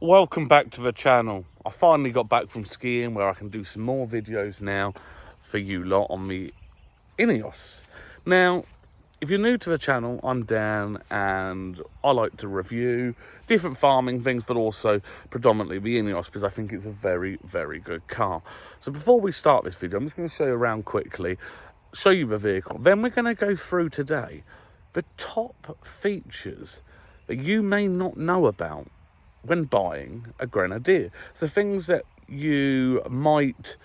Welcome back to the channel. I finally got back from skiing where I can do some more videos now for you lot on the INEOS. Now, if you're new to the channel, I'm Dan and I like to review different farming things, but also predominantly the INEOS because I think it's a very, very good car. So before we start this video, I'm just going to show you around quickly, show you the vehicle. Then we're going to go through today the top features that you may not know about when buying a Grenadier. So things that you might,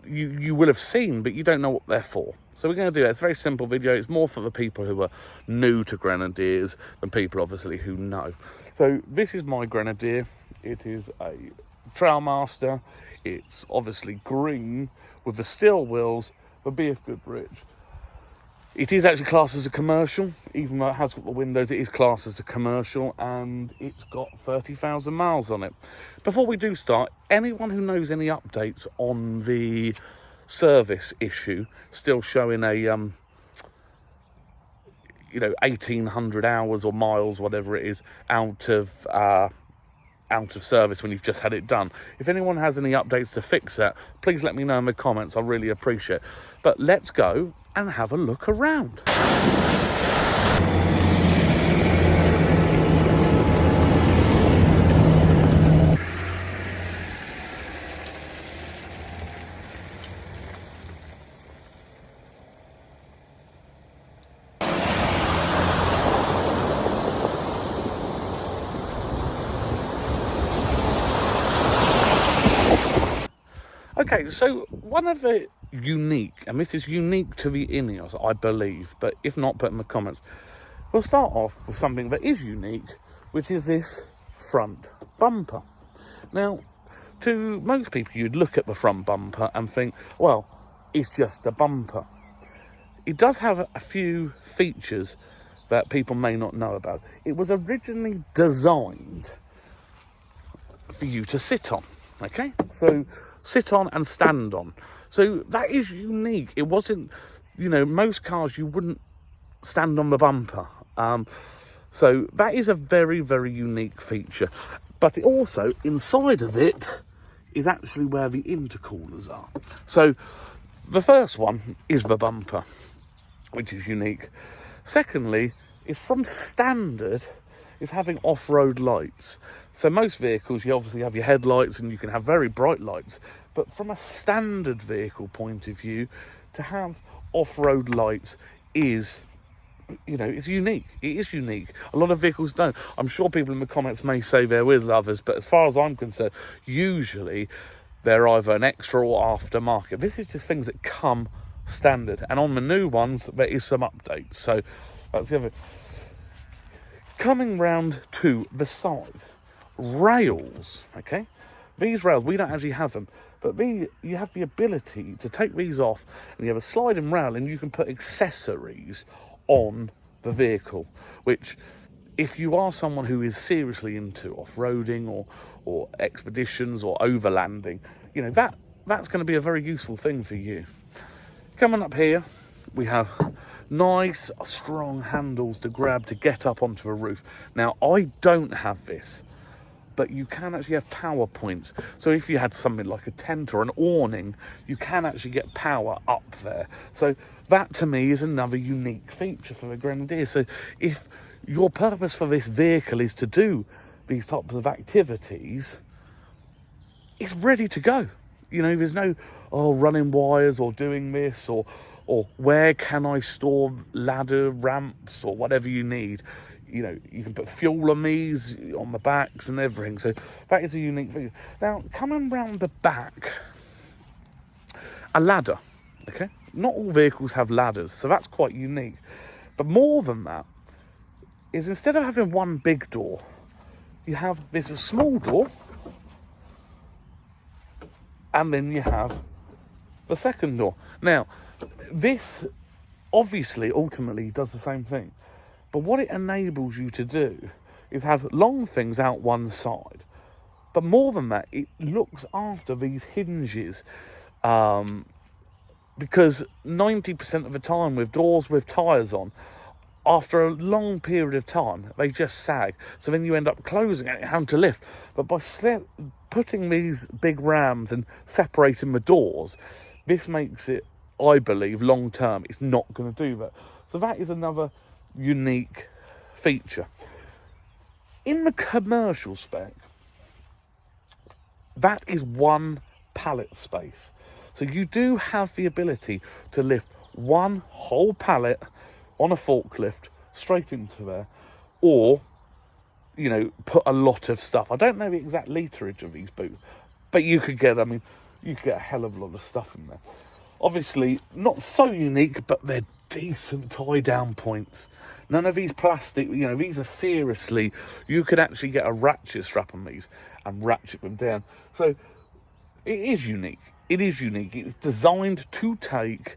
you will have seen, but you don't know what they're for. So we're going to do that. It's a very simple video. It's more for the people who are new to Grenadiers than people, obviously, who know. So this is my Grenadier. It is a Trailmaster. It's obviously green with the steel wheels, the BF Goodrich. It is actually classed as a commercial, even though it has got the windows, it is classed as a commercial, and it's got 30,000 miles on it. Before we do start, anyone who knows any updates on the service issue, still showing a, 1,800 hours or miles, whatever it is, out of service when you've just had it done. If anyone has any updates to fix that, please let me know in the comments. I really appreciate it. But let's go and have a look around. Okay, so one of the unique, and this is unique to the INEOS, I believe, but if not, put in the comments. We'll start off with something that is unique, which is this front bumper. Now, to most people, you'd look at the front bumper and think, well, it's just a bumper. It does have a few features that people may not know about. It was originally designed for you to sit on, okay? So sit on and stand on. So that is unique. It wasn't, most cars you wouldn't stand on the bumper. So that is a very, very unique feature. But it also, inside of it, is actually where the intercoolers are. So the first one is the bumper, which is unique. Secondly, is from standard, is having off-road lights. So most vehicles, you obviously have your headlights and you can have very bright lights. But from a standard vehicle point of view, to have off-road lights is, it's unique. It is unique. A lot of vehicles don't. I'm sure people in the comments may say there is others, but as far as I'm concerned, usually they're either an extra or aftermarket. This is just things that come standard. And on the new ones, there is some updates. So that's the other. Coming round to the side. Rails, okay? These rails, we don't actually have them, but you have the ability to take these off and you have a sliding rail and you can put accessories on the vehicle, which if you are someone who is seriously into off-roading or expeditions or overlanding, that's going to be a very useful thing for you. Coming up here, we have nice, strong handles to grab to get up onto the roof. Now, I don't have this, but you can actually have power points. So if you had something like a tent or an awning, you can actually get power up there. So that to me is another unique feature for the Grenadier. So if your purpose for this vehicle is to do these types of activities, it's ready to go. There's no, running wires or doing this or where can I store ladder ramps or whatever you need. You can put fuel on these, on the backs and everything. So that is a unique thing. Now, coming round the back, a ladder, okay? Not all vehicles have ladders, so that's quite unique. But more than that is instead of having one big door, there's a small door, and then you have the second door. Now, this obviously ultimately does the same thing. But what it enables you to do is have long things out one side. But more than that, it looks after these hinges. Because 90% of the time with doors with tyres on, after a long period of time, they just sag. So then you end up closing it and having to lift. But by putting these big rams and separating the doors, this makes it, I believe, long term, it's not going to do that. So that is another unique feature. In the commercial spec, that is one pallet space. So you do have the ability to lift one whole pallet on a forklift straight into there, or, you know, put a lot of stuff. I don't know the exact literage of these boots, but you could get a hell of a lot of stuff in there. Obviously, not so unique, but they're decent tie-down points. None of these plastic, you know, these are seriously, you could actually get a ratchet strap on these and ratchet them down. So it is unique. It is unique. It's designed to take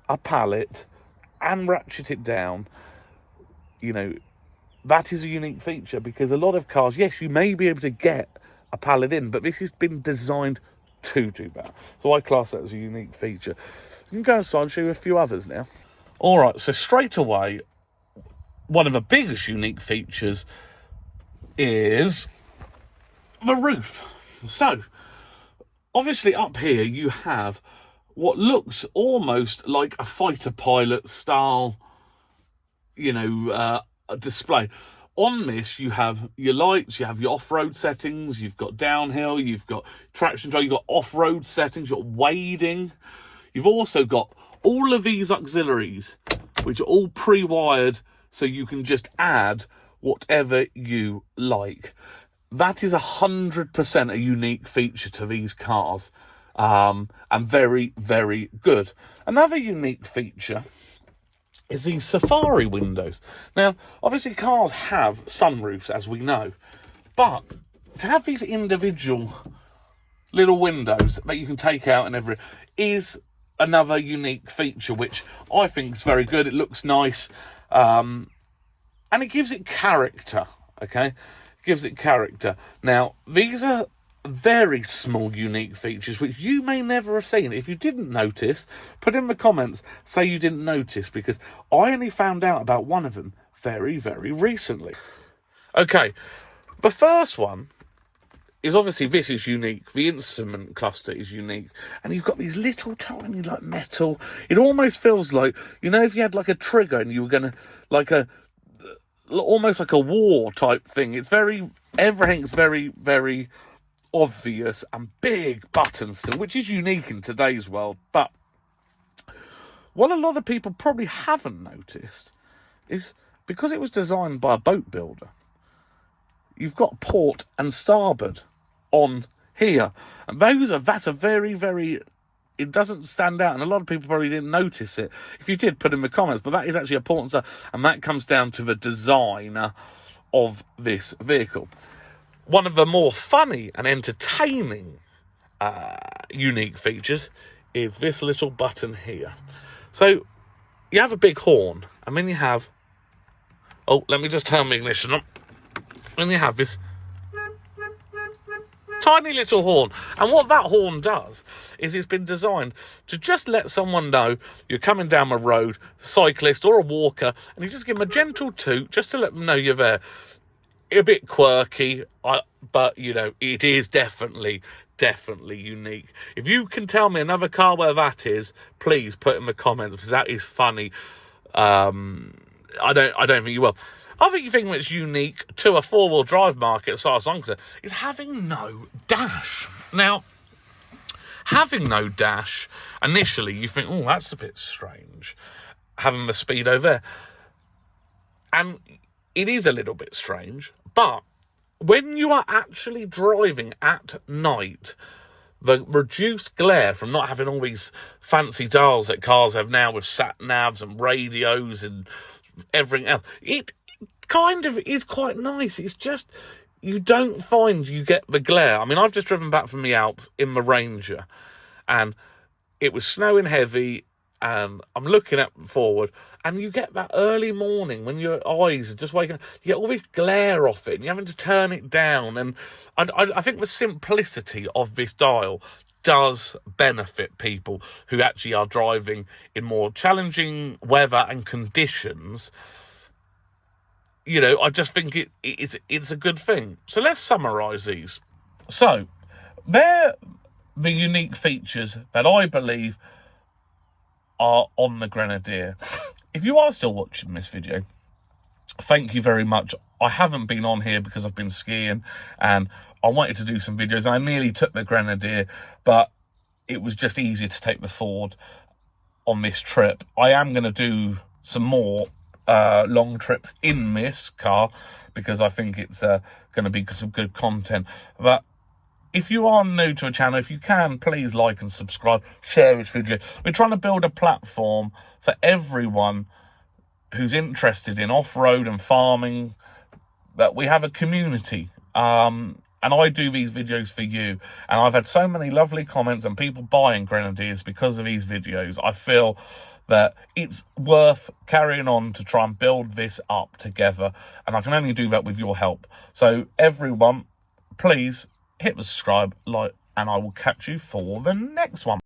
a pallet and ratchet it down. You know, that is a unique feature, because a lot of cars, yes, you may be able to get a pallet in, but this has been designed to do that. So I class that as a unique feature. You can go inside and show you a few others now. All right, so straight away, one of the biggest unique features is the roof. So, obviously up here you have what looks almost like a fighter pilot style, you know, display. On this, you have your lights, you have your off-road settings, you've got downhill, you've got traction control, you've got off-road settings, you've got wading. You've also got all of these auxiliaries, which are all pre-wired, so you can just add whatever you like. That is 100% a unique feature to these cars, and very, very good. Another unique feature is these safari windows. Now, obviously cars have sunroofs, as we know, but to have these individual little windows that you can take out and everything is another unique feature, which I think is very good. It looks nice, and it gives it character, okay? It gives it character. Now, these are very small, unique features, which you may never have seen. If you didn't notice, put in the comments, say you didn't notice, because I only found out about one of them very, very recently. Okay, the first one is obviously, this is unique. The instrument cluster is unique. And you've got these little tiny, like, metal. It almost feels like, you know, if you had, like, a trigger and you were going to, like, almost like a war type thing. It's everything's very, very obvious and big buttons still, which is unique in today's world. But what a lot of people probably haven't noticed is, because it was designed by a boat builder, you've got port and starboard on here, and that's a very, very, it doesn't stand out, and a lot of people probably didn't notice it. If you did, put in the comments, but that is actually a port and starboard, and that comes down to the design of this vehicle. One of the more funny and entertaining unique features is this little button here. So you have a big horn, and then you have, oh, let me just turn my ignition on. And you have this tiny little horn. And what that horn does is it's been designed to just let someone know you're coming down the road, a cyclist or a walker, and you just give them a gentle toot just to let them know you're there. A bit quirky, but, you know, it is definitely unique. If you can tell me another car where that is, please put in the comments, because that is funny. I don't think you will. Other thing that's unique to a four-wheel drive market, as far as I'm concerned, is having no dash. Now, having no dash, initially you think, oh, that's a bit strange, having the speedo there. And it is a little bit strange, but when you are actually driving at night, the reduced glare from not having all these fancy dials that cars have now with sat-navs and radios and everything else, it kind of is quite nice. It's just, you don't find you get the glare. I mean, I've just driven back from the Alps in the Ranger, and it was snowing heavy, and I'm looking at forward, and you get that early morning when your eyes are just waking up, you get all this glare off it, and you're having to turn it down, and I think the simplicity of this dial does benefit people who actually are driving in more challenging weather and conditions. you know, I just think it's a good thing. So let's summarise these. So they're the unique features that I believe are on the Grenadier. If you are still watching this video, thank you very much. I haven't been on here because I've been skiing and I wanted to do some videos. I nearly took the Grenadier, but it was just easier to take the Ford on this trip. I am going to do some more long trips in this car because I think it's going to be some good content. But if you are new to the channel, if you can, please like and subscribe, share this video. We're trying to build a platform for everyone who's interested in off-road and farming, that we have a community. And I do these videos for you. And I've had so many lovely comments and people buying Grenadiers because of these videos. I feel that it's worth carrying on to try and build this up together. And I can only do that with your help. So everyone, please hit the subscribe, like, and I will catch you for the next one.